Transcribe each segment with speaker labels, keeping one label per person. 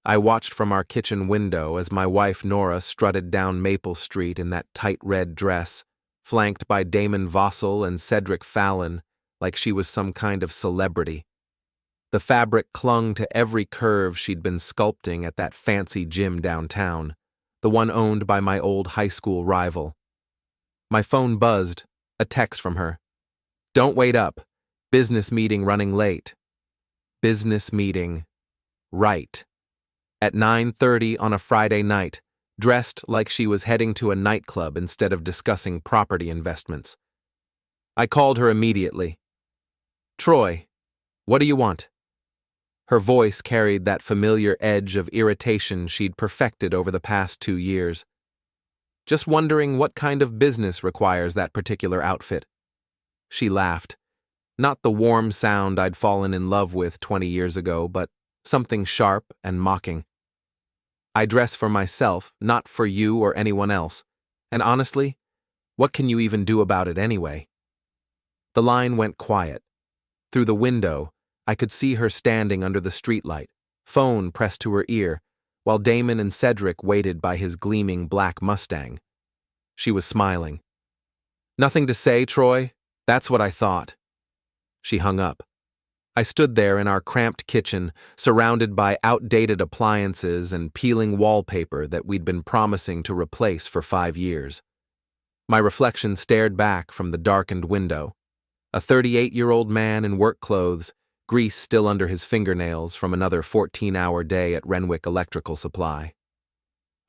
Speaker 1: I watched from our kitchen window as my wife Nora strutted down Maple Street in that tight red dress, flanked by Damon Vossel and Cedric Fallon, like she was some kind of celebrity. The fabric clung to every curve she'd been sculpting at that fancy gym downtown, the one owned by my old high school rival. My phone buzzed, a text from her. "Don't wait up. Business meeting running late." Business meeting. Right. At 9:30 on a Friday night, dressed like she was heading to a nightclub instead of discussing property investments. I called her immediately. "Troy, what do you want?" Her voice carried that familiar edge of irritation she'd perfected over the past 2 years. "Just wondering what kind of business requires that particular outfit." She laughed. Not the warm sound I'd fallen in love with 20 years ago, but something sharp and mocking. "I dress for myself, not for you or anyone else. And honestly, what can you even do about it anyway?" The line went quiet. Through the window, I could see her standing under the streetlight, phone pressed to her ear, while Damon and Cedric waited by his gleaming black Mustang. She was smiling. "Nothing to say, Troy? That's what I thought." She hung up. I stood there in our cramped kitchen, surrounded by outdated appliances and peeling wallpaper that we'd been promising to replace for 5 years. My reflection stared back from the darkened window. A 38-year-old man in work clothes, grease still under his fingernails from another 14-hour day at Renwick Electrical Supply.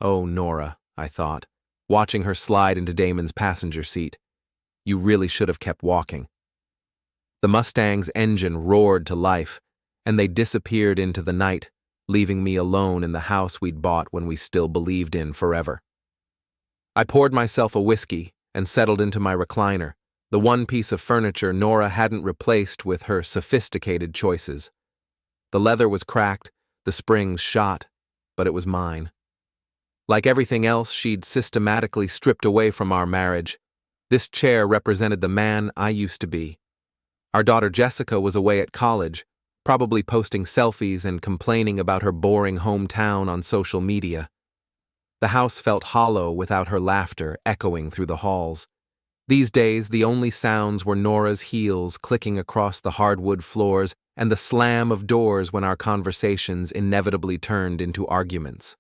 Speaker 1: "Oh, Nora," I thought, watching her slide into Damon's passenger seat. "You really should have kept walking." The Mustang's engine roared to life, and they disappeared into the night, leaving me alone in the house we'd bought when we still believed in forever. I poured myself a whiskey and settled into my recliner, the one piece of furniture Nora hadn't replaced with her sophisticated choices. The leather was cracked, the springs shot, but it was mine. Like everything else she'd systematically stripped away from our marriage, this chair represented the man I used to be. Our daughter Jessica was away at college, probably posting selfies and complaining about her boring hometown on social media. The house felt hollow without her laughter echoing through the halls. These days, the only sounds were Nora's heels clicking across the hardwood floors and the slam of doors when our conversations inevitably turned into arguments.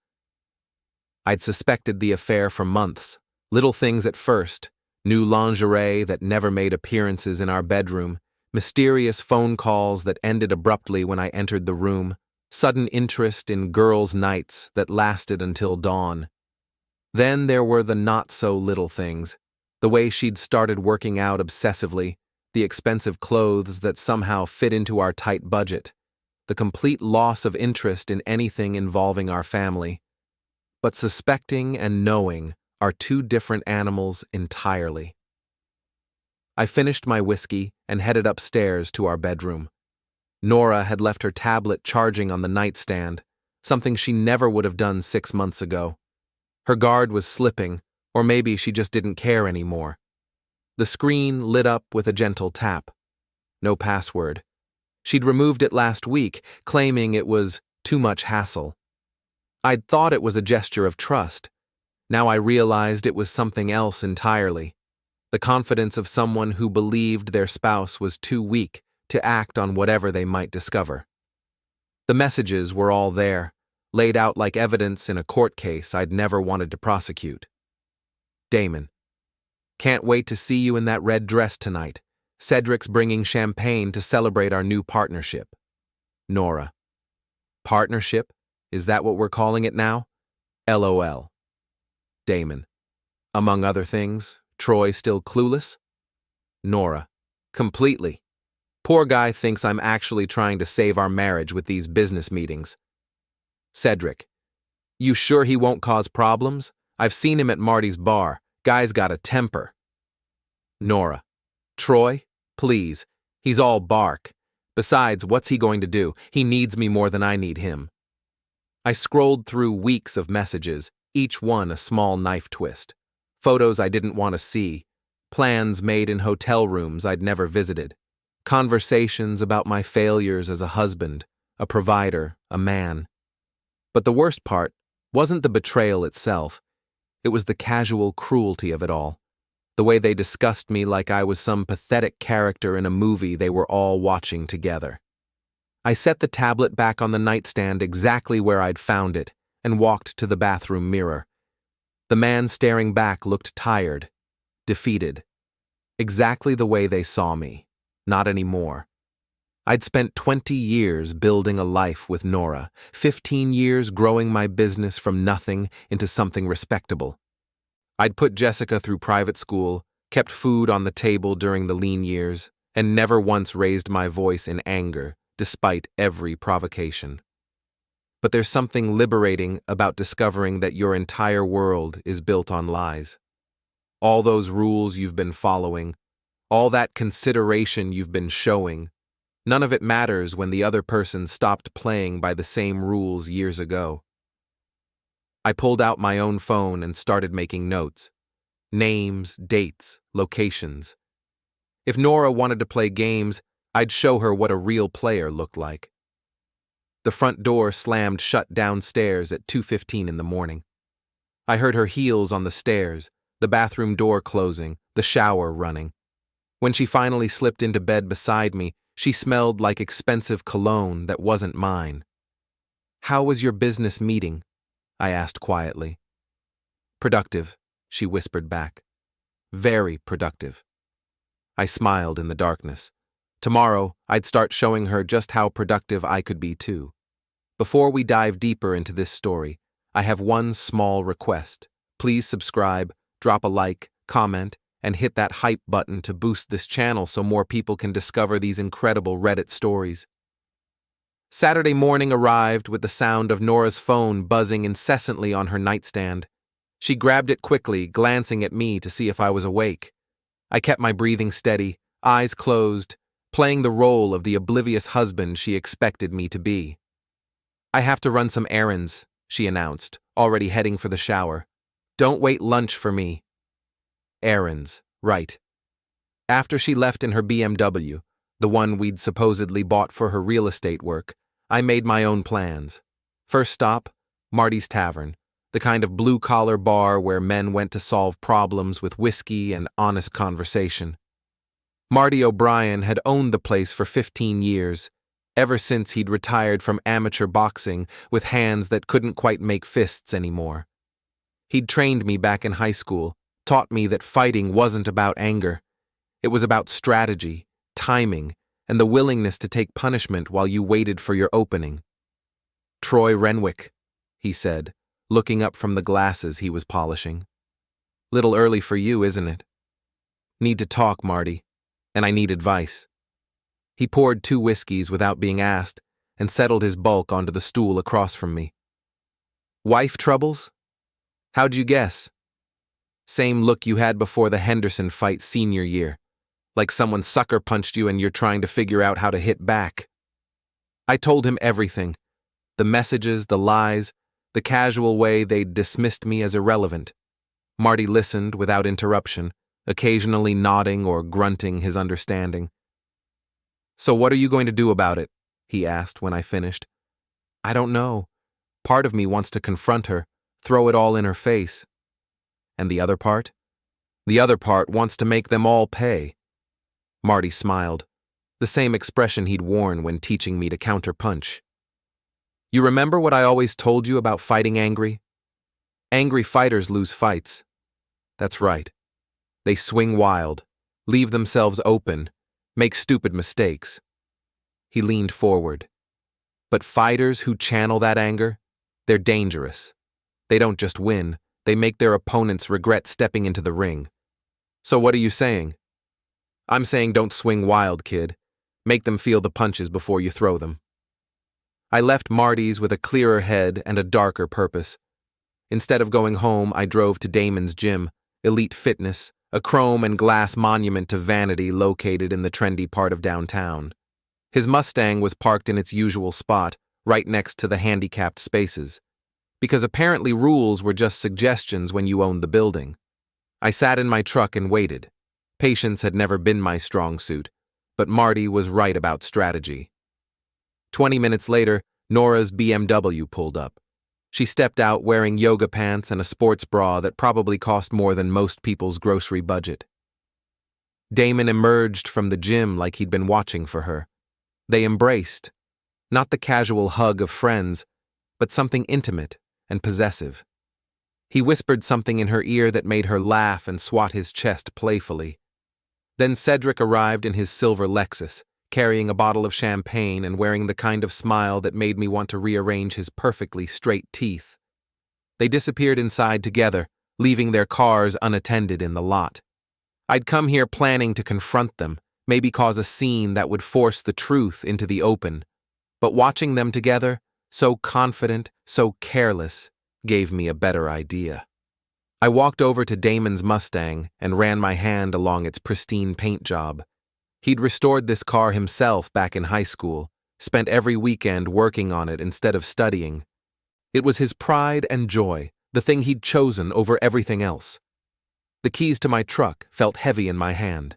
Speaker 1: I'd suspected the affair for months, little things at first, new lingerie that never made appearances in our bedroom, mysterious phone calls that ended abruptly when I entered the room, sudden interest in girls' nights that lasted until dawn. Then there were the not-so-little things, the way she'd started working out obsessively, the expensive clothes that somehow fit into our tight budget, the complete loss of interest in anything involving our family. But suspecting and knowing are two different animals entirely. I finished my whiskey and headed upstairs to our bedroom. Nora had left her tablet charging on the nightstand, something she never would have done 6 months ago. Her guard was slipping, or maybe she just didn't care anymore. The screen lit up with a gentle tap. No password. She'd removed it last week, claiming it was too much hassle. I'd thought it was a gesture of trust. Now I realized it was something else entirely. The confidence of someone who believed their spouse was too weak to act on whatever they might discover. The messages were all there, laid out like evidence in a court case I'd never wanted to prosecute. Damon. "Can't wait to see you in that red dress tonight. Cedric's bringing champagne to celebrate our new partnership." Nora. "Partnership? Is that what we're calling it now?" LOL. Damon. "Among other things, Troy still clueless?" Nora. "Completely. Poor guy thinks I'm actually trying to save our marriage with these business meetings." Cedric. "You sure he won't cause problems? I've seen him at Marty's bar. Guy's got a temper." Nora. "Troy, please. He's all bark. Besides, what's he going to do? He needs me more than I need him." I scrolled through weeks of messages, each one a small knife twist. Photos I didn't want to see, plans made in hotel rooms I'd never visited, conversations about my failures as a husband, a provider, a man. But the worst part wasn't the betrayal itself. It was the casual cruelty of it all. The way they discussed me like I was some pathetic character in a movie they were all watching together. I set the tablet back on the nightstand exactly where I'd found it and walked to the bathroom mirror. The man staring back looked tired, defeated. Exactly the way they saw me, not anymore. I'd spent 20 years building a life with Nora, 15 years growing my business from nothing into something respectable. I'd put Jessica through private school, kept food on the table during the lean years, and never once raised my voice in anger, despite every provocation. But there's something liberating about discovering that your entire world is built on lies. All those rules you've been following, all that consideration you've been showing, none of it matters when the other person stopped playing by the same rules years ago. I pulled out my own phone and started making notes. Names, dates, locations. If Nora wanted to play games, I'd show her what a real player looked like. The front door slammed shut downstairs at 2:15 in the morning. I heard her heels on the stairs, the bathroom door closing, the shower running. When she finally slipped into bed beside me, she smelled like expensive cologne that wasn't mine. "How was your business meeting?" I asked quietly. "Productive," she whispered back. "Very productive." I smiled in the darkness. Tomorrow, I'd start showing her just how productive I could be too. Before we dive deeper into this story, I have one small request. Please subscribe, drop a like, comment, and hit that hype button to boost this channel so more people can discover these incredible Reddit stories. Saturday morning arrived with the sound of Nora's phone buzzing incessantly on her nightstand. She grabbed it quickly, glancing at me to see if I was awake. I kept my breathing steady, eyes closed, playing the role of the oblivious husband she expected me to be. "I have to run some errands," she announced, already heading for the shower. "Don't wait lunch for me." Errands, right. After she left in her BMW, the one we'd supposedly bought for her real estate work, I made my own plans. First stop, Marty's Tavern, the kind of blue-collar bar where men went to solve problems with whiskey and honest conversation. Marty O'Brien had owned the place for 15 years, ever since he'd retired from amateur boxing with hands that couldn't quite make fists anymore. He'd trained me back in high school, taught me that fighting wasn't about anger. It was about strategy, timing, and the willingness to take punishment while you waited for your opening. "Troy Renwick," he said, looking up from the glasses he was polishing. "Little early for you, isn't it?" "Need to talk, Marty, and I need advice." He poured 2 whiskeys without being asked and settled his bulk onto the stool across from me. "Wife troubles? How'd you guess?" "Same look you had before the Henderson fight senior year. Like someone sucker punched you and you're trying to figure out how to hit back." I told him everything. The messages, the lies, the casual way they'd dismissed me as irrelevant. Marty listened without interruption, occasionally nodding or grunting his understanding. "So what are you going to do about it?" he asked when I finished. "I don't know. Part of me wants to confront her, throw it all in her face." "And the other part?" "The other part wants to make them all pay." Marty smiled, the same expression he'd worn when teaching me to counterpunch. "You remember what I always told you about fighting angry? Angry fighters lose fights." "That's right. They swing wild, leave themselves open, make stupid mistakes." He leaned forward. "But fighters who channel that anger, they're dangerous. They don't just win, they make their opponents regret stepping into the ring." "So what are you saying?" "I'm saying don't swing wild, kid. Make them feel the punches before you throw them." I left Marty's with a clearer head and a darker purpose. Instead of going home, I drove to Damon's gym, Elite Fitness, a chrome and glass monument to vanity located in the trendy part of downtown. His Mustang was parked in its usual spot, right next to the handicapped spaces, because apparently rules were just suggestions when you owned the building. I sat in my truck and waited. Patience had never been my strong suit, but Marty was right about strategy. 20 minutes later, Nora's BMW pulled up. She stepped out wearing yoga pants and a sports bra that probably cost more than most people's grocery budget. Damon emerged from the gym like he'd been watching for her. They embraced, not the casual hug of friends, but something intimate and possessive. He whispered something in her ear that made her laugh and swat his chest playfully. Then Cedric arrived in his silver Lexus, carrying a bottle of champagne and wearing the kind of smile that made me want to rearrange his perfectly straight teeth. They disappeared inside together, leaving their cars unattended in the lot. I'd come here planning to confront them, maybe cause a scene that would force the truth into the open. But watching them together, so confident, so careless, gave me a better idea. I walked over to Damon's Mustang and ran my hand along its pristine paint job. He'd restored this car himself back in high school, spent every weekend working on it instead of studying. It was his pride and joy, the thing he'd chosen over everything else. The keys to my truck felt heavy in my hand.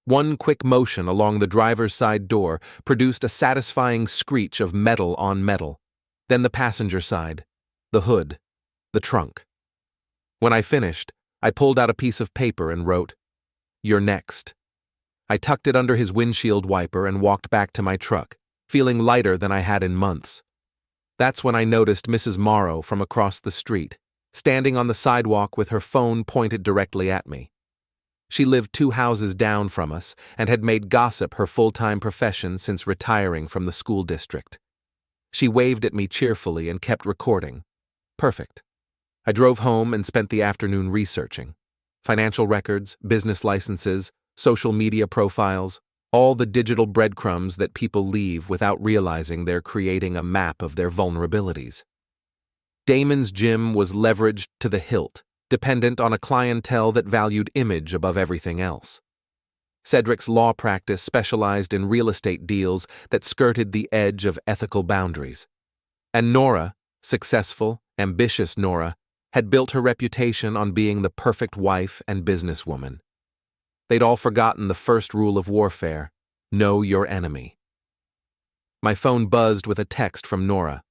Speaker 1: One quick motion along the driver's side door produced a satisfying screech of metal on metal. Then the passenger side, the hood, the trunk. When I finished, I pulled out a piece of paper and wrote, "You're next." I tucked it under his windshield wiper and walked back to my truck, feeling lighter than I had in months. That's when I noticed Mrs. Morrow from across the street, standing on the sidewalk with her phone pointed directly at me. She lived 2 houses down from us and had made gossip her full-time profession since retiring from the school district. She waved at me cheerfully and kept recording. Perfect. I drove home and spent the afternoon researching. Financial records, business licenses, social media profiles, all the digital breadcrumbs that people leave without realizing they're creating a map of their vulnerabilities. Damon's gym was leveraged to the hilt, dependent on a clientele that valued image above everything else. Cedric's law practice specialized in real estate deals that skirted the edge of ethical boundaries. And Nora, successful, ambitious Nora, had built her reputation on being the perfect wife and businesswoman. They'd all forgotten the first rule of warfare: know your enemy. My phone buzzed with a text from Nora.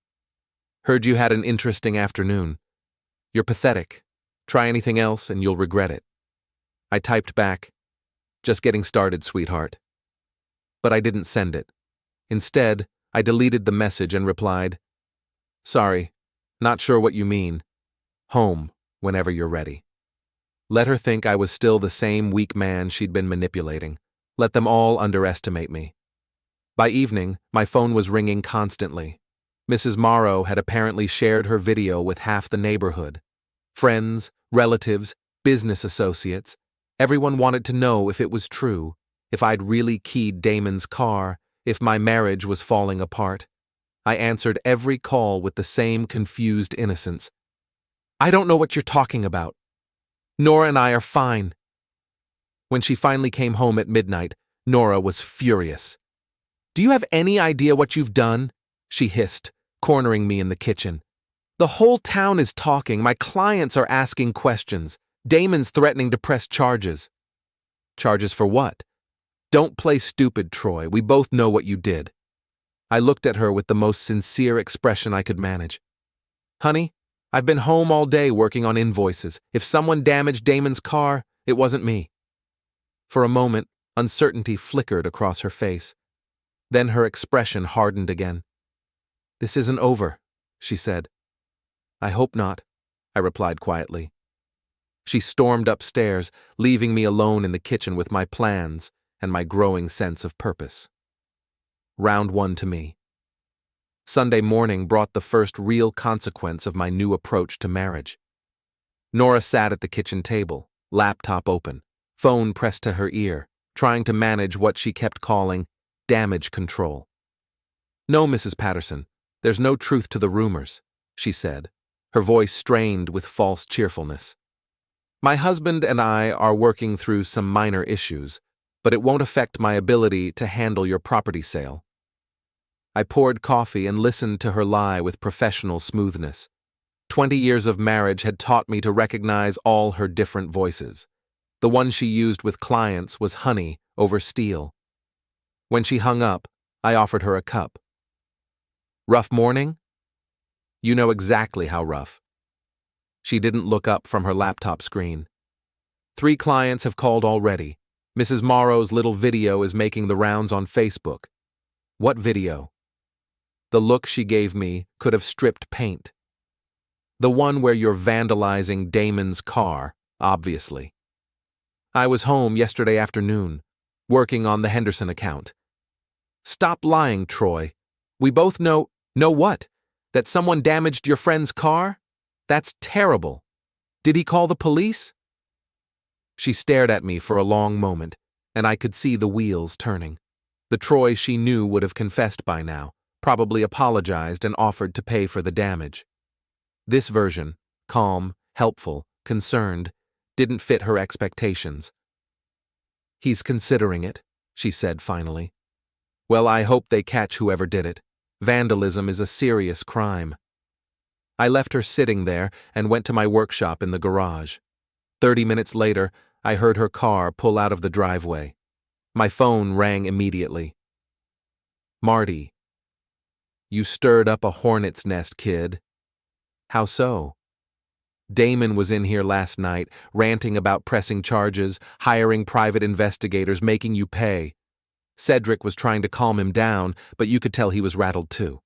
Speaker 1: "Heard you had an interesting afternoon. You're pathetic. Try anything else and you'll regret it." I typed back, "Just getting started, sweetheart." But I didn't send it. Instead, I deleted the message and replied, "Sorry, not sure what you mean. Home, whenever you're ready." Let her think I was still the same weak man she'd been manipulating. Let them all underestimate me. By evening, my phone was ringing constantly. Mrs. Morrow had apparently shared her video with half the neighborhood. Friends, relatives, business associates. Everyone wanted to know if it was true, if I'd really keyed Damon's car, if my marriage was falling apart. I answered every call with the same confused innocence. "I don't know what you're talking about. Nora and I are fine." When she finally came home at midnight, Nora was furious. "Do you have any idea what you've done?" she hissed, cornering me in the kitchen. "The whole town is talking. My clients are asking questions. Damon's threatening to press charges." "Charges for what?" "Don't play stupid, Troy. We both know what you did." I looked at her with the most sincere expression I could manage. "Honey, I've been home all day working on invoices. If someone damaged Damon's car, it wasn't me." For a moment, uncertainty flickered across her face. Then her expression hardened again. "This isn't over," she said. "I hope not," I replied quietly. She stormed upstairs, leaving me alone in the kitchen with my plans and my growing sense of purpose. Round 1 to me. Sunday morning brought the first real consequence of my new approach to marriage. Nora sat at the kitchen table, laptop open, phone pressed to her ear, trying to manage what she kept calling damage control. "No, Mrs. Patterson, there's no truth to the rumors," she said, her voice strained with false cheerfulness. "My husband and I are working through some minor issues, but it won't affect my ability to handle your property sale." I poured coffee and listened to her lie with professional smoothness. 20 years of marriage had taught me to recognize all her different voices. The one she used with clients was honey over steel. When she hung up, I offered her a cup. "Rough morning?" You know exactly how rough. She didn't look up from her laptop screen. 3 clients have called already. Mrs. Morrow's little video is making the rounds on Facebook. What video? The look she gave me could have stripped paint. The one where you're vandalizing Damon's car, obviously. I was home yesterday afternoon, working on the Henderson account. Stop lying, Troy. We both know what? That someone damaged your friend's car? That's terrible. Did he call the police? She stared at me for a long moment, and I could see the wheels turning. The Troy she knew would have confessed by now, probably apologized and offered to pay for the damage. This version, calm, helpful, concerned, didn't fit her expectations. He's considering it, she said finally. Well, I hope they catch whoever did it. Vandalism is a serious crime. I left her sitting there and went to my workshop in the garage. 30 minutes later, I heard her car pull out of the driveway. My phone rang immediately. Marty. You stirred up a hornet's nest, kid. How so? Damon was in here last night, ranting about pressing charges, hiring private investigators, making you pay. Cedric was trying to calm him down, but you could tell he was rattled too.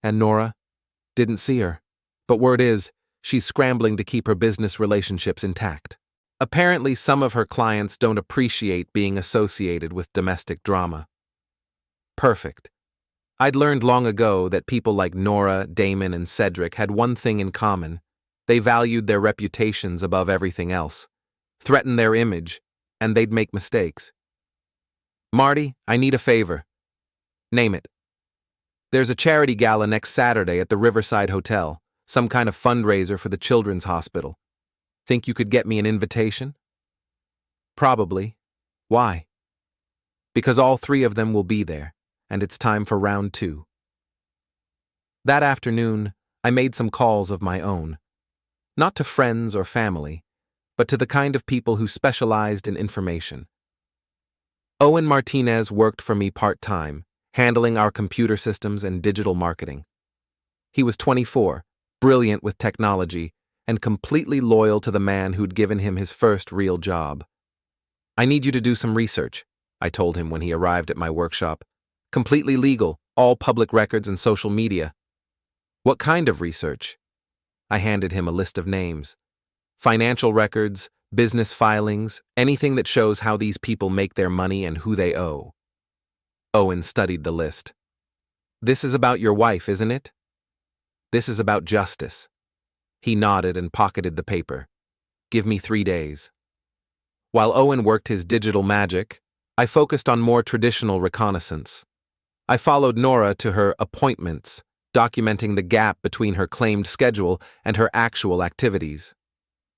Speaker 1: And Nora? Didn't see her. But word is, she's scrambling to keep her business relationships intact. Apparently, some of her clients don't appreciate being associated with domestic drama. Perfect. I'd learned long ago that people like Nora, Damon, and Cedric had one thing in common. They valued their reputations above everything else, threatened their image, and they'd make mistakes. Marty, I need a favor. Name it. There's a charity gala next Saturday at the Riverside Hotel, some kind of fundraiser for the Children's Hospital. Think you could get me an invitation? Probably. Why? Because all 3 of them will be there, and it's time for round 2. That afternoon, I made some calls of my own. Not to friends or family, but to the kind of people who specialized in information. Owen Martinez worked for me part-time, handling our computer systems and digital marketing. He was 24, brilliant with technology, and completely loyal to the man who'd given him his first real job. I need you to do some research, I told him when he arrived at my workshop. Completely legal, all public records and social media. What kind of research? I handed him a list of names. Financial records, business filings, anything that shows how these people make their money and who they owe. Owen studied the list. This is about your wife, isn't it? This is about justice. He nodded and pocketed the paper. Give me 3 days. While Owen worked his digital magic, I focused on more traditional reconnaissance. I followed Nora to her appointments, documenting the gap between her claimed schedule and her actual activities.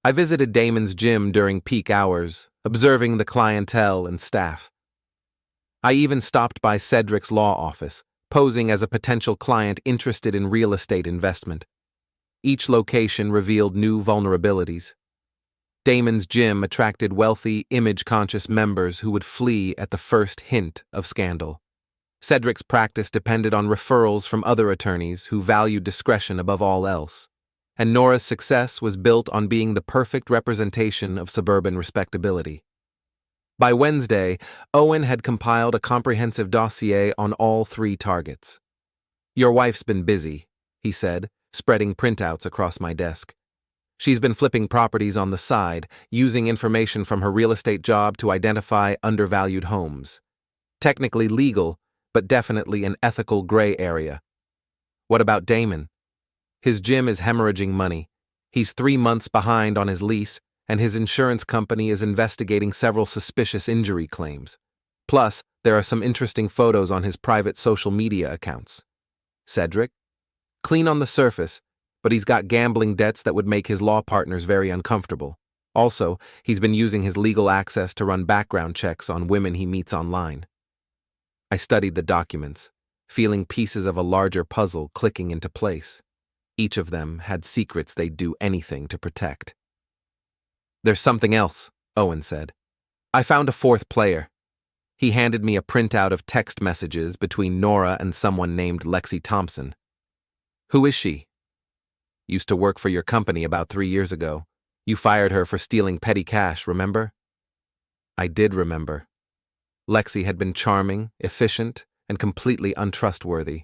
Speaker 1: I visited Damon's gym during peak hours, observing the clientele and staff. I even stopped by Cedric's law office, posing as a potential client interested in real estate investment. Each location revealed new vulnerabilities. Damon's gym attracted wealthy, image-conscious members who would flee at the first hint of scandal. Cedric's practice depended on referrals from other attorneys who valued discretion above all else. And Nora's success was built on being the perfect representation of suburban respectability. By Wednesday, Owen had compiled a comprehensive dossier on all 3 targets. Your wife's been busy, he said, spreading printouts across my desk. She's been flipping properties on the side, using information from her real estate job to identify undervalued homes. Technically legal, but definitely an ethical gray area. What about Damon? His gym is hemorrhaging money. He's 3 months behind on his lease, and his insurance company is investigating several suspicious injury claims. Plus, there are some interesting photos on his private social media accounts. Cedric? Clean on the surface, but he's got gambling debts that would make his law partners very uncomfortable. Also, he's been using his legal access to run background checks on women he meets online. I studied the documents, feeling pieces of a larger puzzle clicking into place. Each of them had secrets they'd do anything to protect. There's something else, Owen said. I found a 4th player. He handed me a printout of text messages between Nora and someone named Lexi Thompson. Who is she? Used to work for your company about 3 years ago. You fired her for stealing petty cash, remember? I did remember. Lexi had been charming, efficient, and completely untrustworthy.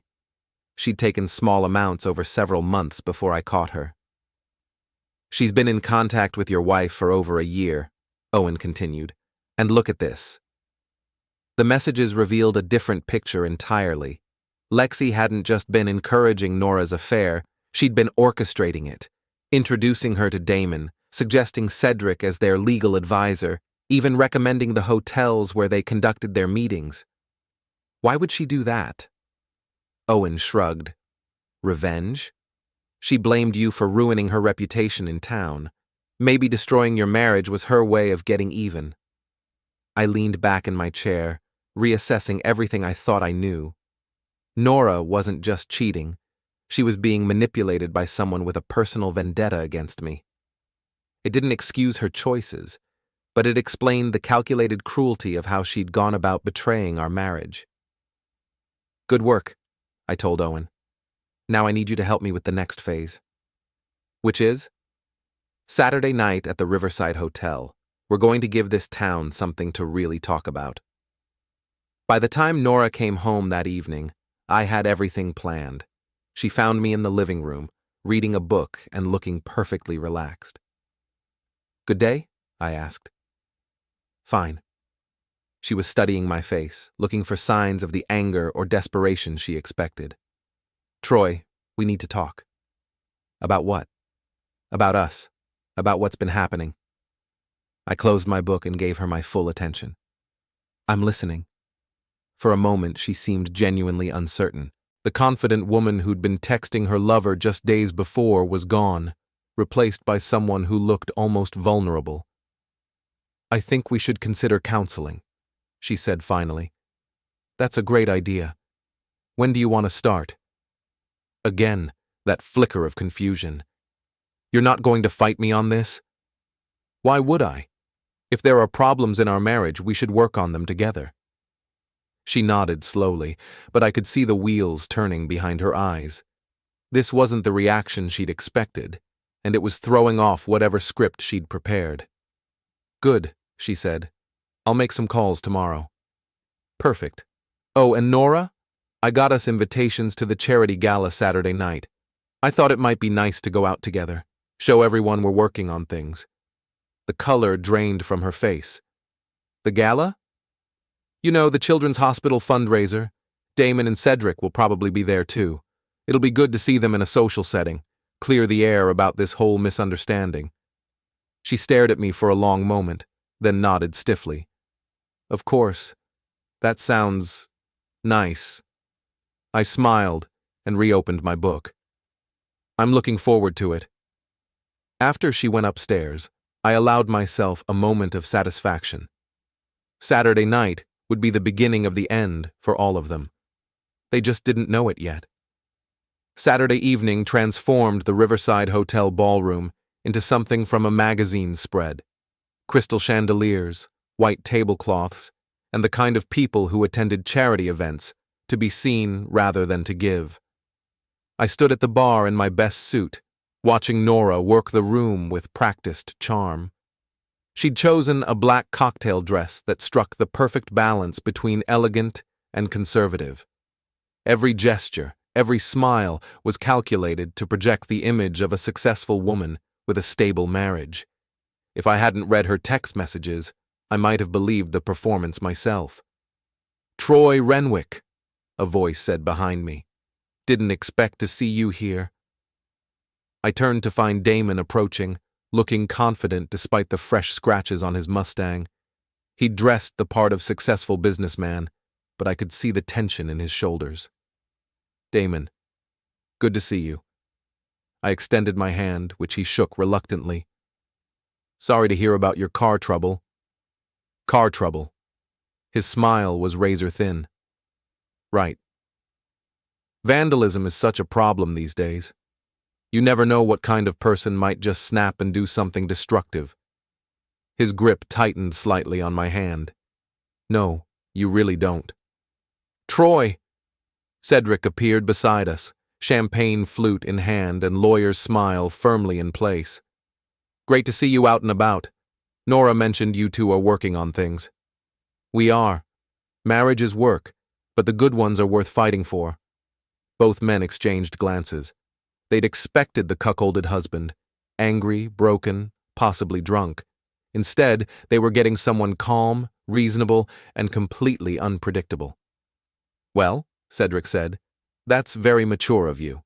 Speaker 1: She'd taken small amounts over several months before I caught her. She's been in contact with your wife for over a year, Owen continued. And look at this. The messages revealed a different picture entirely. Lexi hadn't just been encouraging Nora's affair, she'd been orchestrating it, introducing her to Damon, suggesting Cedric as their legal advisor, even recommending the hotels where they conducted their meetings. Why would she do that? Owen shrugged. Revenge? She blamed you for ruining her reputation in town. Maybe destroying your marriage was her way of getting even. I leaned back in my chair, reassessing everything I thought I knew. Nora wasn't just cheating. She was being manipulated by someone with a personal vendetta against me. It didn't excuse her choices, but it explained the calculated cruelty of how she'd gone about betraying our marriage. Good work, I told Owen. Now I need you to help me with the next phase. Which is? Saturday night at the Riverside Hotel. We're going to give this town something to really talk about. By the time Nora came home that evening, I had everything planned. She found me in the living room, reading a book and looking perfectly relaxed. Good day? I asked. Fine. She was studying my face, looking for signs of the anger or desperation she expected. Troy, we need to talk. About what? About us. About what's been happening. I closed my book and gave her my full attention. I'm listening. For a moment, she seemed genuinely uncertain. The confident woman who'd been texting her lover just days before was gone, replaced by someone who looked almost vulnerable. I think we should consider counseling, she said finally. That's a great idea. When do you want to start? Again, that flicker of confusion. You're not going to fight me on this? Why would I? If there are problems in our marriage, we should work on them together. She nodded slowly, but I could see the wheels turning behind her eyes. This wasn't the reaction she'd expected, and it was throwing off whatever script she'd prepared. Good, she said. I'll make some calls tomorrow. Perfect. Oh, and Nora? I got us invitations to the charity gala Saturday night. I thought it might be nice to go out together, show everyone we're working on things. The color drained from her face. The gala? You know, the Children's Hospital fundraiser. Damon and Cedric will probably be there too. It'll be good to see them in a social setting, clear the air about this whole misunderstanding. She stared at me for a long moment, then nodded stiffly. Of course. That sounds nice. I smiled and reopened my book. I'm looking forward to it. After she went upstairs, I allowed myself a moment of satisfaction. Saturday night would be the beginning of the end for all of them. They just didn't know it yet. Saturday evening transformed the Riverside Hotel ballroom into something from a magazine spread. Crystal chandeliers, white tablecloths, and the kind of people who attended charity events, to be seen rather than to give. I stood at the bar in my best suit, watching Nora work the room with practiced charm. She'd chosen a black cocktail dress that struck the perfect balance between elegant and conservative. Every gesture, every smile was calculated to project the image of a successful woman with a stable marriage. If I hadn't read her text messages, I might have believed the performance myself. Troy Renwick, a voice said behind me. Didn't expect to see you here. I turned to find Damon approaching, looking confident despite the fresh scratches on his Mustang. He'd dressed the part of successful businessman, but I could see the tension in his shoulders. Damon, good to see you. I extended my hand, which he shook reluctantly. Sorry to hear about your car trouble. Car trouble. His smile was razor thin. Right. Vandalism is such a problem these days. You never know what kind of person might just snap and do something destructive. His grip tightened slightly on my hand. No, you really don't. Troy! Cedric appeared beside us, champagne flute in hand and lawyer's smile firmly in place. "Great to see you out and about. Nora mentioned you two are working on things." "We are. Marriage is work, but the good ones are worth fighting for." Both men exchanged glances. They'd expected the cuckolded husband, angry, broken, possibly drunk. Instead, they were getting someone calm, reasonable, and completely unpredictable. "Well," Cedric said, "that's very mature of you."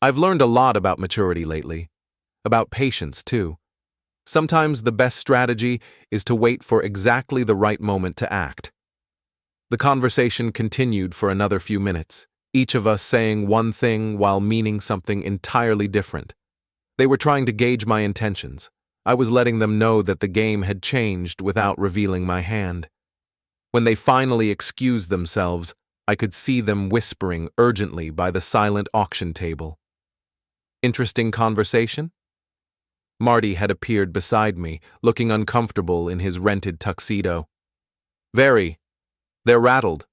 Speaker 1: "I've learned a lot about maturity lately. About patience, too. Sometimes the best strategy is to wait for exactly the right moment to act." The conversation continued for another few minutes, each of us saying one thing while meaning something entirely different. They were trying to gauge my intentions. I was letting them know that the game had changed without revealing my hand. When they finally excused themselves, I could see them whispering urgently by the silent auction table. "Interesting conversation?" Marty had appeared beside me, looking uncomfortable in his rented tuxedo. "Very. They're rattled."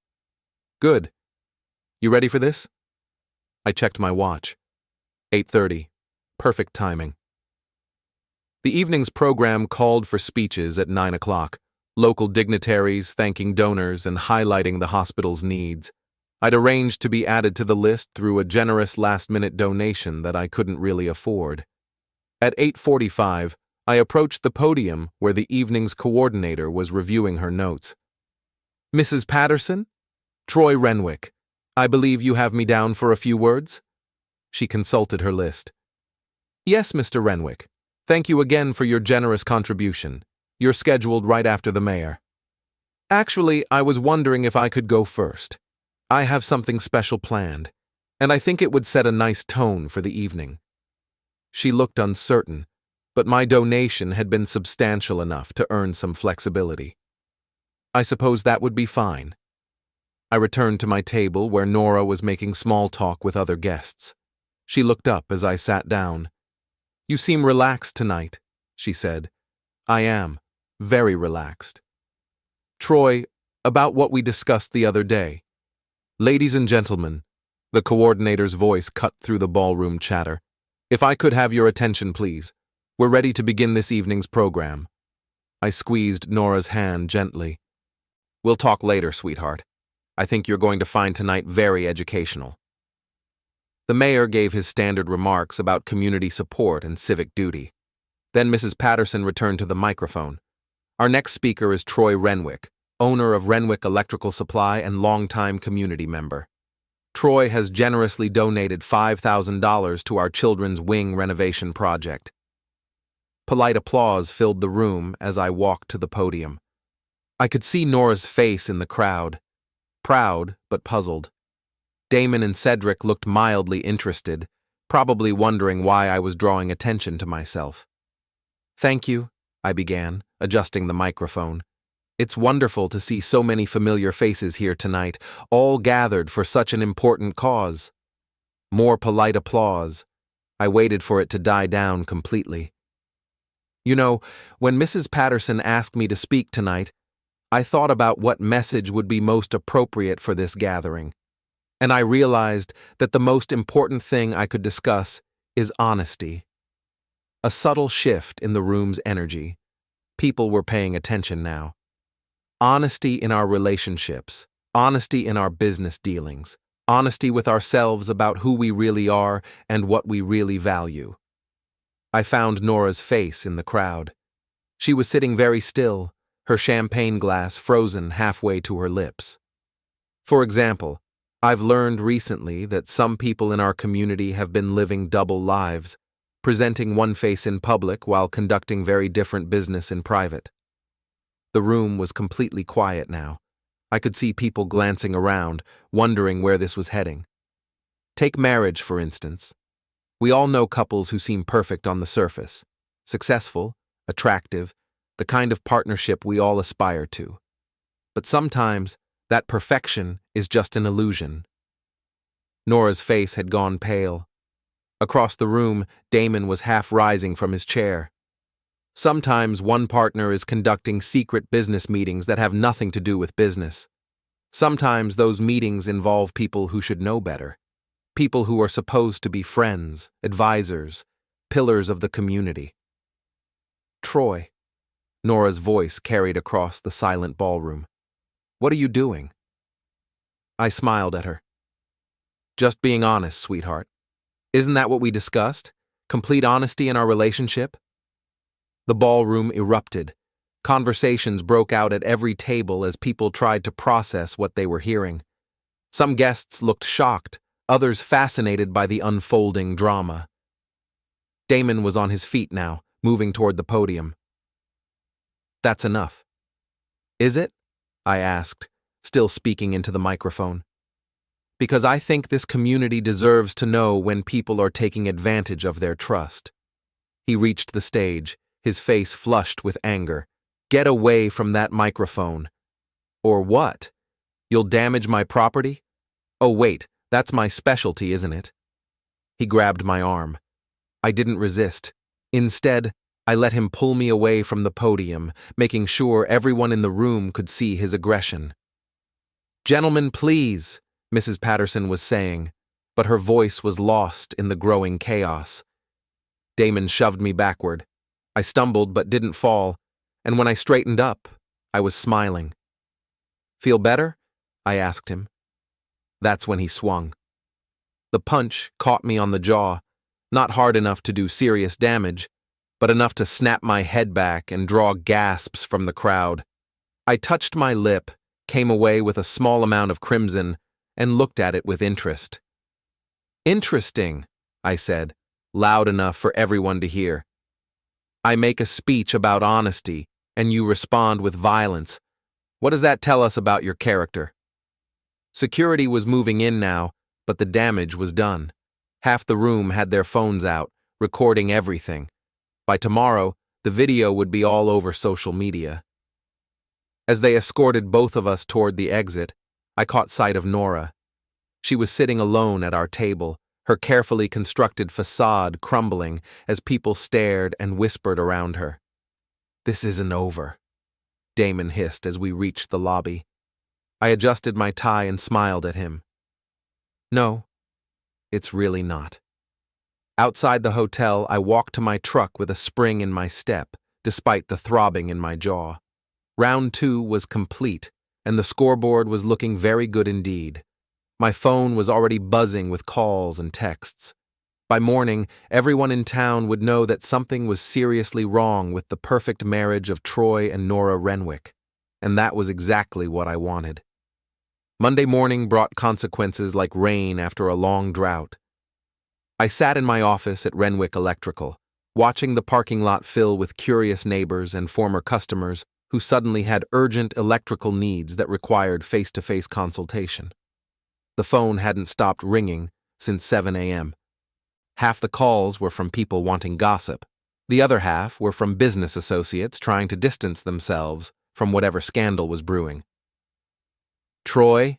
Speaker 1: "Good. You ready for this?" I checked my watch. 8:30. Perfect timing. The evening's program called for speeches at 9 o'clock, local dignitaries thanking donors and highlighting the hospital's needs. I'd arranged to be added to the list through a generous last-minute donation that I couldn't really afford. At 8:45, I approached the podium where the evening's coordinator was reviewing her notes. "Mrs. Patterson? Troy Renwick. I believe you have me down for a few words?" She consulted her list. "Yes, Mr. Renwick. Thank you again for your generous contribution. You're scheduled right after the mayor." "Actually, I was wondering if I could go first. I have something special planned, and I think it would set a nice tone for the evening." She looked uncertain, but my donation had been substantial enough to earn some flexibility. "I suppose that would be fine." I returned to my table where Nora was making small talk with other guests. She looked up as I sat down. "You seem relaxed tonight," she said. "I am. Very relaxed." "Troy, about what we discussed the other day." "Ladies and gentlemen," the coordinator's voice cut through the ballroom chatter, "if I could have your attention, please. We're ready to begin this evening's program." I squeezed Nora's hand gently. "We'll talk later, sweetheart. I think you're going to find tonight very educational." The mayor gave his standard remarks about community support and civic duty. Then Mrs. Patterson returned to the microphone. "Our next speaker is Troy Renwick, owner of Renwick Electrical Supply and longtime community member. Troy has generously donated $5,000 to our children's wing renovation project." Polite applause filled the room as I walked to the podium. I could see Nora's face in the crowd, proud but puzzled. Damon and Cedric looked mildly interested, probably wondering why I was drawing attention to myself. "Thank you," I began, adjusting the microphone. "It's wonderful to see so many familiar faces here tonight, all gathered for such an important cause." More polite applause. I waited for it to die down completely. "You know, when Mrs. Patterson asked me to speak tonight, I thought about what message would be most appropriate for this gathering. And I realized that the most important thing I could discuss is honesty." A subtle shift in the room's energy. People were paying attention now. Honesty in our relationships, honesty in our business dealings, honesty with ourselves about who we really are and what we really value. I found Nora's face in the crowd. She was sitting very still, her champagne glass frozen halfway to her lips. "For example, I've learned recently that some people in our community have been living double lives, presenting one face in public while conducting very different business in private." The room was completely quiet now. I could see people glancing around, wondering where this was heading. Take marriage, for instance. We all know couples who seem perfect on the surface, successful, attractive, the kind of partnership we all aspire to. But sometimes, that perfection is just an illusion. Nora's face had gone pale. Across the room, Damon was half rising from his chair. Sometimes one partner is conducting secret business meetings that have nothing to do with business. Sometimes those meetings involve people who should know better. People who are supposed to be friends, advisors, pillars of the community. Troy. Nora's voice carried across the silent ballroom. What are you doing? I smiled at her. Just being honest, sweetheart. Isn't that what we discussed? Complete honesty in our relationship? The ballroom erupted. Conversations broke out at every table as people tried to process what they were hearing. Some guests looked shocked, others fascinated by the unfolding drama. Damon was on his feet now, moving toward the podium. That's enough. Is it? I asked, still speaking into the microphone. Because I think this community deserves to know when people are taking advantage of their trust. He reached the stage, his face flushed with anger. Get away from that microphone. Or what? You'll damage my property? Oh wait, that's my specialty, isn't it? He grabbed my arm. I didn't resist. Instead, I let him pull me away from the podium, making sure everyone in the room could see his aggression. Gentlemen, please, Mrs. Patterson was saying, but her voice was lost in the growing chaos. Damon shoved me backward. I stumbled but didn't fall, and when I straightened up, I was smiling. Feel better? I asked him. That's when he swung. The punch caught me on the jaw, not hard enough to do serious damage, but enough to snap my head back and draw gasps from the crowd. I touched my lip, came away with a small amount of crimson, and looked at it with interest. Interesting, I said, loud enough for everyone to hear. I make a speech about honesty, and you respond with violence. What does that tell us about your character? Security was moving in now, but the damage was done. Half the room had their phones out, recording everything. By tomorrow, the video would be all over social media. As they escorted both of us toward the exit, I caught sight of Nora. She was sitting alone at our table, her carefully constructed facade crumbling as people stared and whispered around her. This isn't over, Damon hissed as we reached the lobby. I adjusted my tie and smiled at him. No, it's really not. Outside the hotel, I walked to my truck with a spring in my step, despite the throbbing in my jaw. Round 2 was complete, and the scoreboard was looking very good indeed. My phone was already buzzing with calls and texts. By morning, everyone in town would know that something was seriously wrong with the perfect marriage of Troy and Nora Renwick, and that was exactly what I wanted. Monday morning brought consequences like rain after a long drought. I sat in my office at Renwick Electrical, watching the parking lot fill with curious neighbors and former customers who suddenly had urgent electrical needs that required face-to-face consultation. The phone hadn't stopped ringing since 7 a.m. Half the calls were from people wanting gossip. The other half were from business associates trying to distance themselves from whatever scandal was brewing. Troy,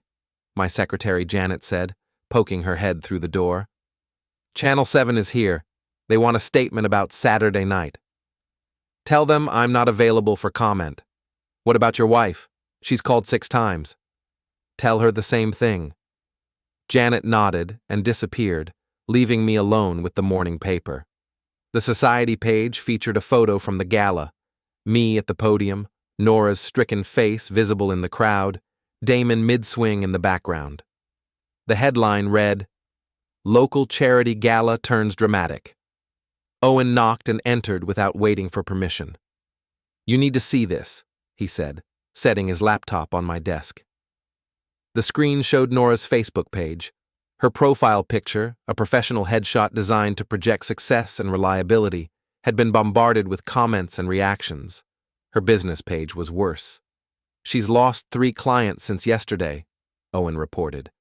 Speaker 1: my secretary Janet said, poking her head through the door. Channel 7 is here. They want a statement about Saturday night. Tell them I'm not available for comment. What about your wife? She's called 6 times. Tell her the same thing. Janet nodded and disappeared, leaving me alone with the morning paper. The society page featured a photo from the gala. Me at the podium, Nora's stricken face visible in the crowd, Damon mid-swing in the background. The headline read, Local Charity Gala Turns Dramatic. Owen knocked and entered without waiting for permission. You need to see this, he said, setting his laptop on my desk. The screen showed Nora's Facebook page. Her profile picture, a professional headshot designed to project success and reliability, had been bombarded with comments and reactions. Her business page was worse. She's lost 3 clients since yesterday, Owen reported.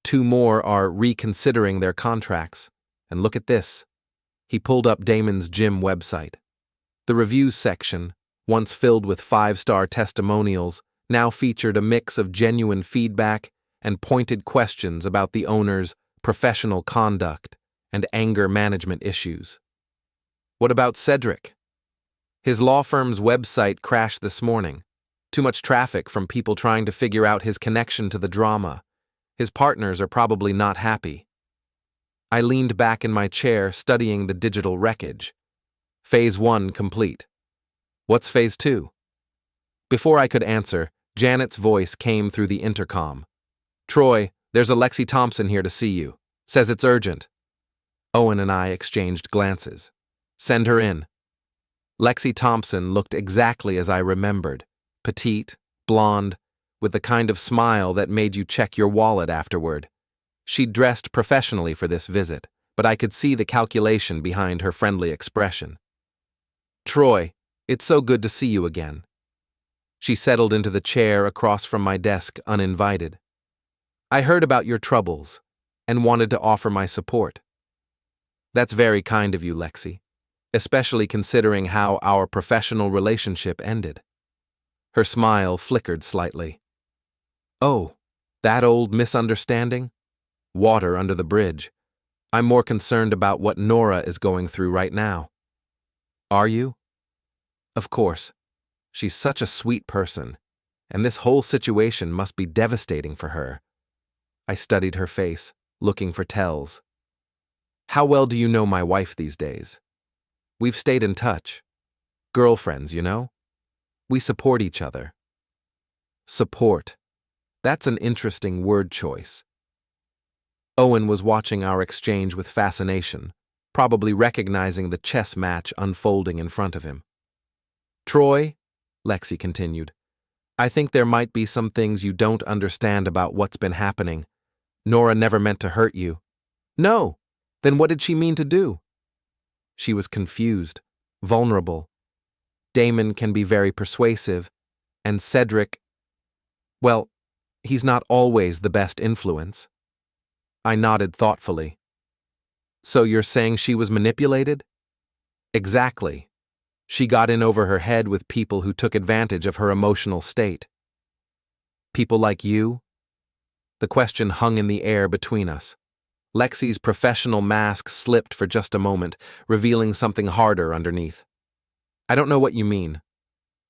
Speaker 1: 2 more are reconsidering their contracts. And look at this. He pulled up Damon's gym website. The reviews section, once filled with 5-star testimonials, now featured a mix of genuine feedback and pointed questions about the owner's professional conduct and anger management issues. What about Cedric? His law firm's website crashed this morning. Too much traffic from people trying to figure out his connection to the drama. His partners are probably not happy. I leaned back in my chair, studying the digital wreckage. Phase 1 complete. What's Phase 2? Before I could answer, Janet's voice came through the intercom. Troy, there's a Lexi Thompson here to see you. Says it's urgent. Owen and I exchanged glances. Send her in. Lexi Thompson looked exactly as I remembered. Petite, blonde, with the kind of smile that made you check your wallet afterward. She'd dressed professionally for this visit, but I could see the calculation behind her friendly expression. Troy, it's so good to see you again. She settled into the chair across from my desk uninvited. I heard about your troubles and wanted to offer my support. That's very kind of you, Lexi, especially considering how our professional relationship ended. Her smile flickered slightly. Oh, that old misunderstanding? Water under the bridge. I'm more concerned about what Nora is going through right now. Are you? Of course. She's such a sweet person, and this whole situation must be devastating for her. I studied her face, looking for tells. How well do you know my wife these days? We've stayed in touch. Girlfriends, you know? We support each other. Support. That's an interesting word choice. Owen was watching our exchange with fascination, probably recognizing the chess match unfolding in front of him. Troy, Lexi continued, I think there might be some things you don't understand about what's been happening. Nora never meant to hurt you. No, then what did she mean to do? She was confused, vulnerable. Damon can be very persuasive, and Cedric, well, he's not always the best influence. I nodded thoughtfully. So you're saying she was manipulated? Exactly. She got in over her head with people who took advantage of her emotional state. People like you? The question hung in the air between us. Lexi's professional mask slipped for just a moment, revealing something harder underneath. I don't know what you mean.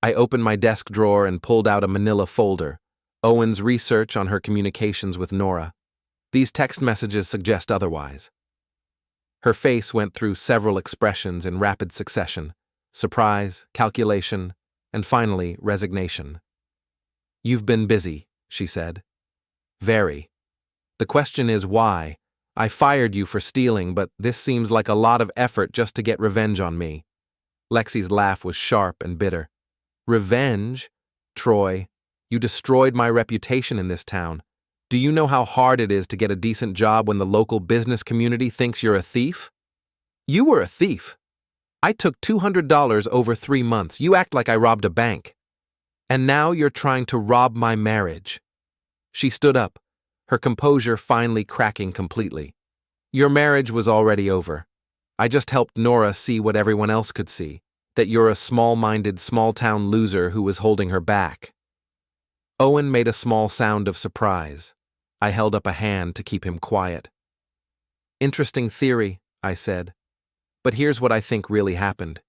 Speaker 1: I opened my desk drawer and pulled out a manila folder, Owen's research on her communications with Nora. These text messages suggest otherwise. Her face went through several expressions in rapid succession: surprise, calculation, and finally resignation. You've been busy, she said. Very. The question is why. I fired you for stealing, but this seems like a lot of effort just to get revenge on me. Lexi's laugh was sharp and bitter. Revenge? Troy, you destroyed my reputation in this town. Do you know how hard it is to get a decent job when the local business community thinks you're a thief? You were a thief. I took $200 over 3 months. You act like I robbed a bank. And now you're trying to rob my marriage. She stood up, her composure finally cracking completely. Your marriage was already over. I just helped Nora see what everyone else could see, that you're a small-minded, small-town loser who was holding her back. Owen made a small sound of surprise. I held up a hand to keep him quiet. Interesting theory, I said. But here's what I think really happened.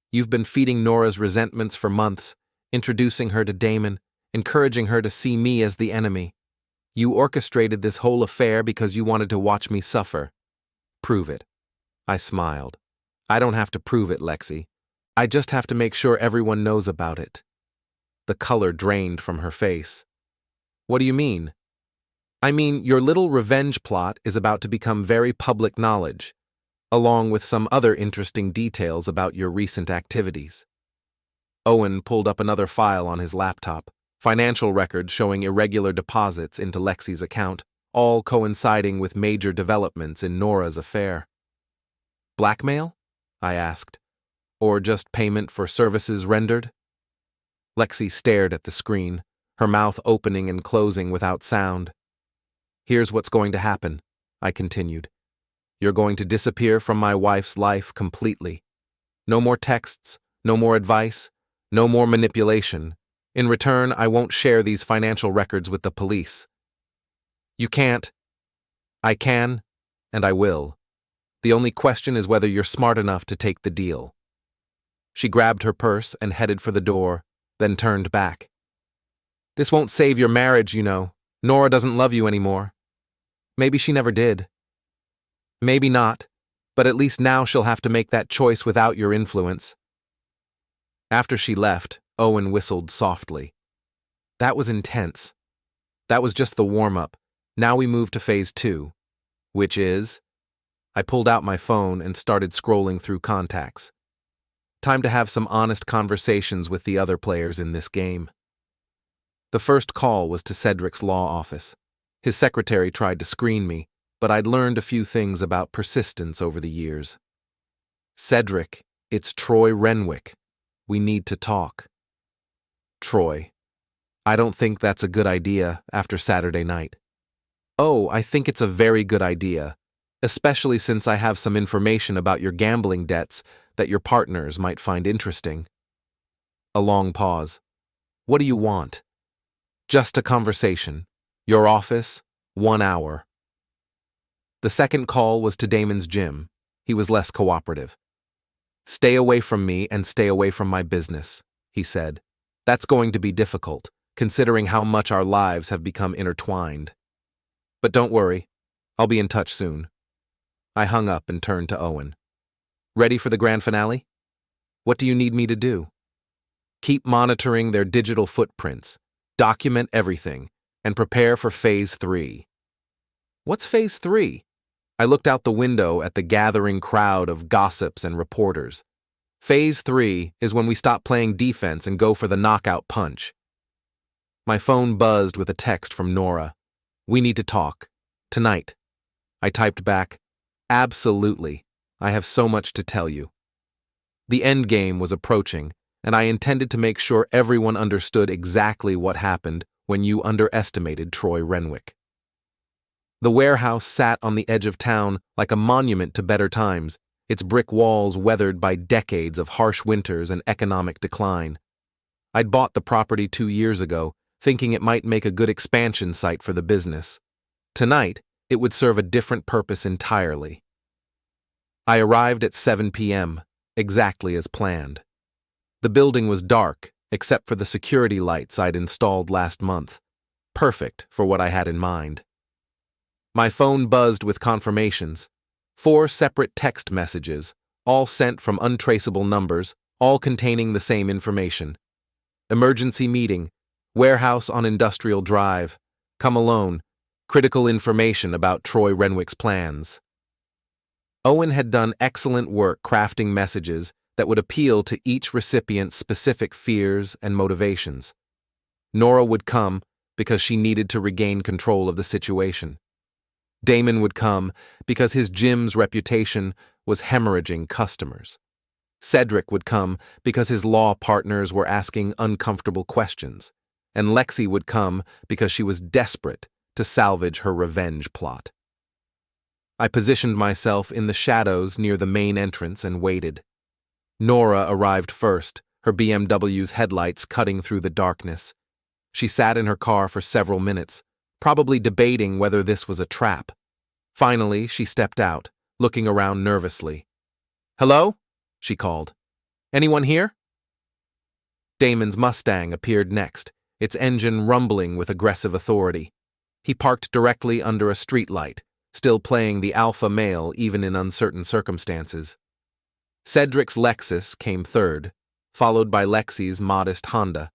Speaker 1: You've been feeding Nora's resentments for months, introducing her to Damon, encouraging her to see me as the enemy. You orchestrated this whole affair because you wanted to watch me suffer. Prove it. I smiled. I don't have to prove it, Lexi. I just have to make sure everyone knows about it. The color drained from her face. What do you mean? I mean, your little revenge plot is about to become very public knowledge, along with some other interesting details about your recent activities. Owen pulled up another file on his laptop, financial records showing irregular deposits into Lexi's account, all coinciding with major developments in Nora's affair. Blackmail? I asked. Or just payment for services rendered? Lexi stared at the screen, her mouth opening and closing without sound. Here's what's going to happen, I continued. You're going to disappear from my wife's life completely. No more texts, no more advice, no more manipulation. In return, I won't share these financial records with the police. You can't. I can, and I will. The only question is whether you're smart enough to take the deal. She grabbed her purse and headed for the door, then turned back. This won't save your marriage, you know. Nora doesn't love you anymore. Maybe she never did. Maybe not, but at least now she'll have to make that choice without your influence. After she left, Owen whistled softly. That was intense. That was just the warm-up. Now we move to phase 2, which is... I pulled out my phone and started scrolling through contacts. Time to have some honest conversations with the other players in this game. The first call was to Cedric's law office. His secretary tried to screen me, but I'd learned a few things about persistence over the years. Cedric, it's Troy Renwick. We need to talk. Troy. I don't think that's a good idea after Saturday night. Oh, I think it's a very good idea, especially since I have some information about your gambling debts that your partners might find interesting. A long pause. What do you want? Just a conversation. Your office, 1 hour. The second call was to Damon's gym. He was less cooperative. Stay away from me and stay away from my business, he said. That's going to be difficult, considering how much our lives have become intertwined. But don't worry, I'll be in touch soon. I hung up and turned to Owen. Ready for the grand finale? What do you need me to do? Keep monitoring their digital footprints, document everything, and prepare for phase 3. What's phase 3? I looked out the window at the gathering crowd of gossips and reporters. Phase 3 is when we stop playing defense and go for the knockout punch. My phone buzzed with a text from Nora. We need to talk. Tonight. I typed back, absolutely. I have so much to tell you. The end game was approaching, and I intended to make sure everyone understood exactly what happened when you underestimated Troy Renwick. The warehouse sat on the edge of town like a monument to better times, its brick walls weathered by decades of harsh winters and economic decline. I'd bought the property 2 years ago, thinking it might make a good expansion site for the business. Tonight, it would serve a different purpose entirely. I arrived at 7 p.m., exactly as planned. The building was dark, except for the security lights I'd installed last month. Perfect for what I had in mind. My phone buzzed with confirmations. 4 separate text messages, all sent from untraceable numbers, all containing the same information. Emergency meeting. Warehouse on Industrial Drive. Come alone. Critical information about Troy Renwick's plans. Owen had done excellent work crafting messages that would appeal to each recipient's specific fears and motivations. Nora would come because she needed to regain control of the situation. Damon would come because his gym's reputation was hemorrhaging customers. Cedric would come because his law partners were asking uncomfortable questions. And Lexi would come because she was desperate to salvage her revenge plot. I positioned myself in the shadows near the main entrance and waited. Nora arrived first, her BMW's headlights cutting through the darkness. She sat in her car for several minutes, probably debating whether this was a trap. Finally, she stepped out, looking around nervously. Hello? She called. Anyone here? Damon's Mustang appeared next, its engine rumbling with aggressive authority. He parked directly under a streetlight, still playing the alpha male even in uncertain circumstances. Cedric's Lexus came third, followed by Lexi's modest Honda.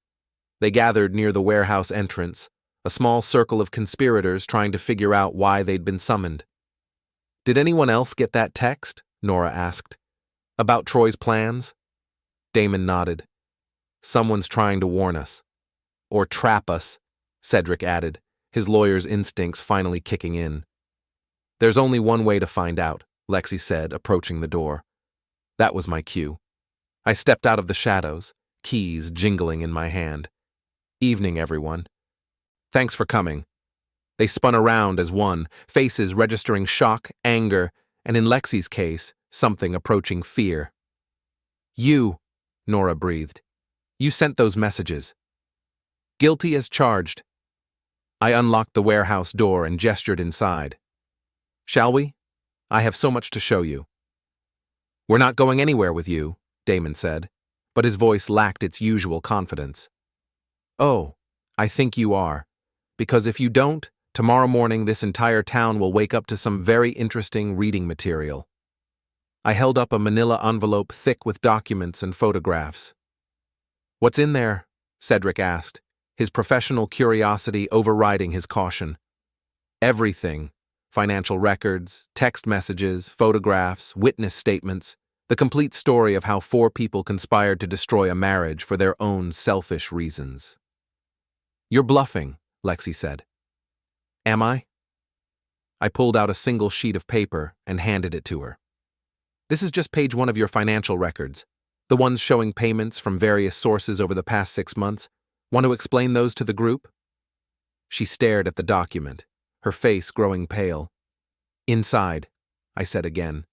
Speaker 1: They gathered near the warehouse entrance, a small circle of conspirators trying to figure out why they'd been summoned. Did anyone else get that text? Nora asked. About Troy's plans? Damon nodded. Someone's trying to warn us. Or trap us, Cedric added, his lawyer's instincts finally kicking in. There's only one way to find out, Lexi said, approaching the door. That was my cue. I stepped out of the shadows, keys jingling in my hand. Evening, everyone. Thanks for coming. They spun around as one, faces registering shock, anger, and in Lexi's case, something approaching fear. You, Nora breathed. You sent those messages. Guilty as charged. I unlocked the warehouse door and gestured inside. Shall we? I have so much to show you. We're not going anywhere with you, Damon said, but his voice lacked its usual confidence. Oh, I think you are, because if you don't, Tomorrow morning, this entire town will wake up to some very interesting reading material. I held up a manila envelope thick with documents and photographs. "What's in there?" Cedric asked, his professional curiosity overriding his caution. "Everything. Financial records, text messages, photographs, witness statements, the complete story of how 4 people conspired to destroy a marriage for their own selfish reasons." "You're bluffing," Lexi said. "Am I?" I pulled out a single sheet of paper and handed it to her. "This is just page 1 of your financial records, the ones showing payments from various sources over the past 6 months. Want to explain those to the group?" She stared at the document, her face growing pale. "Inside," I said again.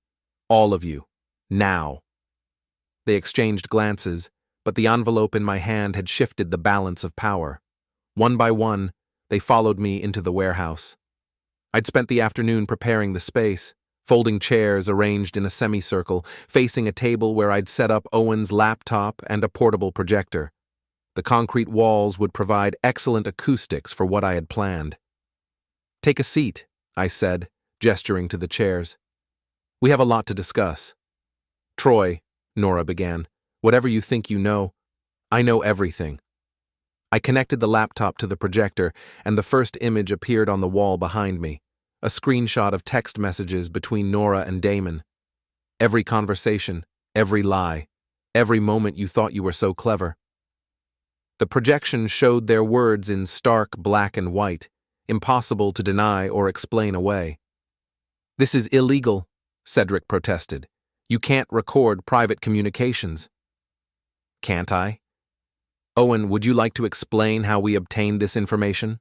Speaker 1: "All of you. Now." They exchanged glances, but the envelope in my hand had shifted the balance of power. One by one, they followed me into the warehouse. I'd spent the afternoon preparing the space, folding chairs arranged in a semicircle, facing a table where I'd set up Owen's laptop and a portable projector. The concrete walls would provide excellent acoustics for what I had planned. "Take a seat," I said, gesturing to the chairs. "We have a lot to discuss." "Troy," Nora began, "whatever you think you know, I know everything." I connected the laptop to the projector, and the first image appeared on the wall behind me, a screenshot of text messages between Nora and Damon. Every conversation, every lie, every moment you thought you were so clever. The projection showed their words in stark black and white, impossible to deny or explain away. "This is illegal," Cedric protested. "You can't record private communications." "Can't I?" "Owen, would you like to explain how we obtained this information?"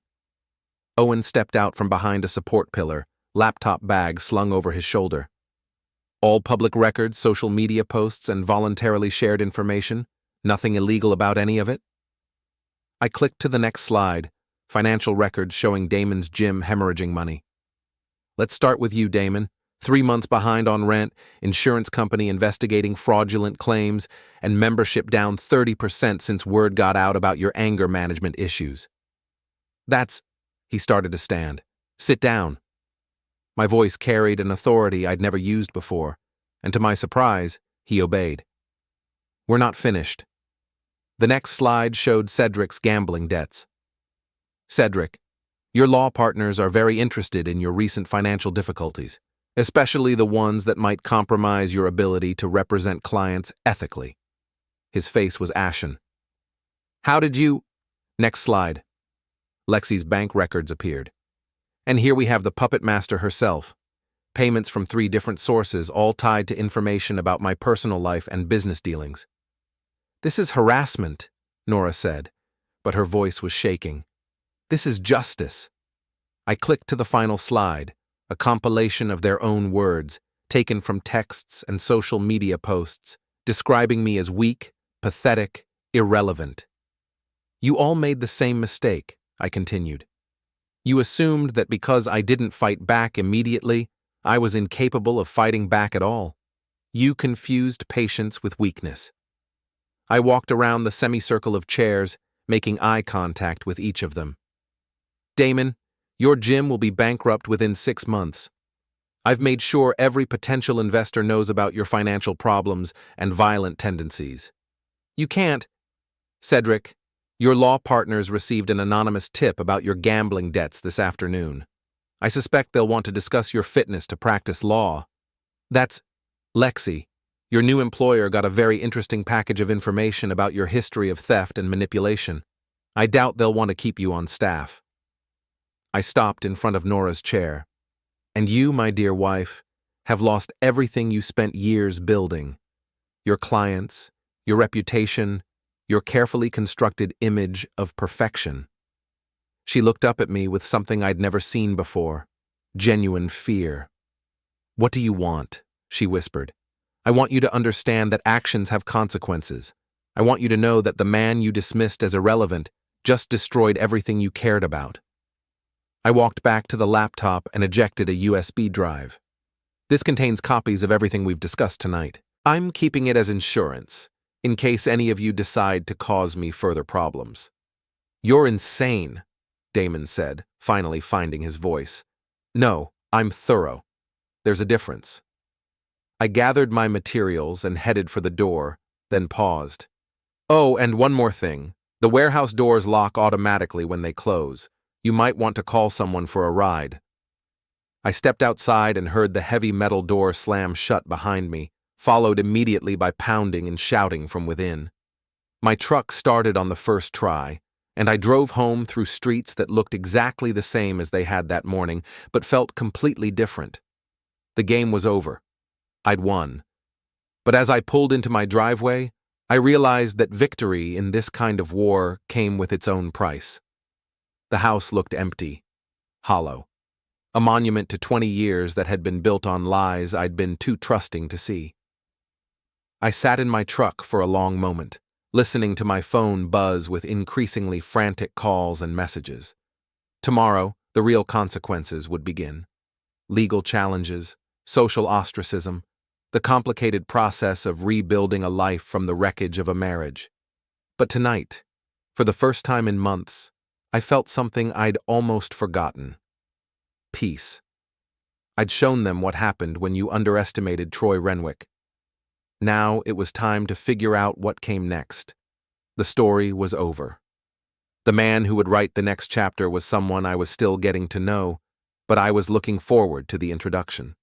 Speaker 1: Owen stepped out from behind a support pillar, laptop bag slung over his shoulder. "All public records, social media posts, and voluntarily shared information? Nothing illegal about any of it?" I clicked to the next slide, financial records showing Damon's gym hemorrhaging money. "Let's start with you, Damon. 3 months behind on rent, insurance company investigating fraudulent claims, and membership down 30% since word got out about your anger management issues." "That's—" He started to stand. "Sit down." My voice carried an authority I'd never used before, and to my surprise, he obeyed. "We're not finished." The next slide showed Cedric's gambling debts. "Cedric, your law partners are very interested in your recent financial difficulties, especially the ones that might compromise your ability to represent clients ethically." His face was ashen. "How did you—" Next slide. Lexi's bank records appeared. And here we have the puppet master herself. Payments from 3 different sources, all tied to information about my personal life and business dealings. "This is harassment," Nora said, but her voice was shaking. "This is justice." I clicked to the final slide, a compilation of their own words, taken from texts and social media posts, describing me as weak, pathetic, irrelevant. "You all made the same mistake," I continued. "You assumed that because I didn't fight back immediately, I was incapable of fighting back at all. You confused patience with weakness." I walked around the semicircle of chairs, making eye contact with each of them. "Damon, your gym will be bankrupt within 6 months. I've made sure every potential investor knows about your financial problems and violent tendencies. You can't—" "Cedric, your law partners received an anonymous tip about your gambling debts this afternoon. I suspect they'll want to discuss your fitness to practice law. That's— Lexi, your new employer got a very interesting package of information about your history of theft and manipulation. I doubt they'll want to keep you on staff." I stopped in front of Nora's chair. "And you, my dear wife, have lost everything you spent years building. Your clients, your reputation, your carefully constructed image of perfection." She looked up at me with something I'd never seen before, genuine fear. "What do you want?" she whispered. "I want you to understand that actions have consequences. I want you to know that the man you dismissed as irrelevant just destroyed everything you cared about." I walked back to the laptop and ejected a USB drive. "This contains copies of everything we've discussed tonight. I'm keeping it as insurance, in case any of you decide to cause me further problems." "You're insane," Damon said, finally finding his voice. No, I'm thorough. There's a difference. I gathered my materials and headed for the door, then paused. Oh, and one more thing. The warehouse doors lock automatically when they close. You might want to call someone for a ride. I stepped outside and heard the heavy metal door slam shut behind me, followed immediately by pounding and shouting from within. My truck started on the first try, and I drove home through streets that looked exactly the same as they had that morning, but felt completely different. The game was over. I'd won. But as I pulled into my driveway, I realized that victory in this kind of war came with its own price. The house looked empty, hollow, a monument to 20 years that had been built on lies I'd been too trusting to see. I sat in my truck for a long moment, listening to my phone buzz with increasingly frantic calls and messages. Tomorrow, the real consequences would begin. Legal challenges, social ostracism, the complicated process of rebuilding a life from the wreckage of a marriage. But tonight, for the first time in months, I felt something I'd almost forgotten. Peace. I'd shown them what happened when you underestimated Troy Renwick. Now it was time to figure out what came next. The story was over. The man who would write the next chapter was someone I was still getting to know, but I was looking forward to the introduction.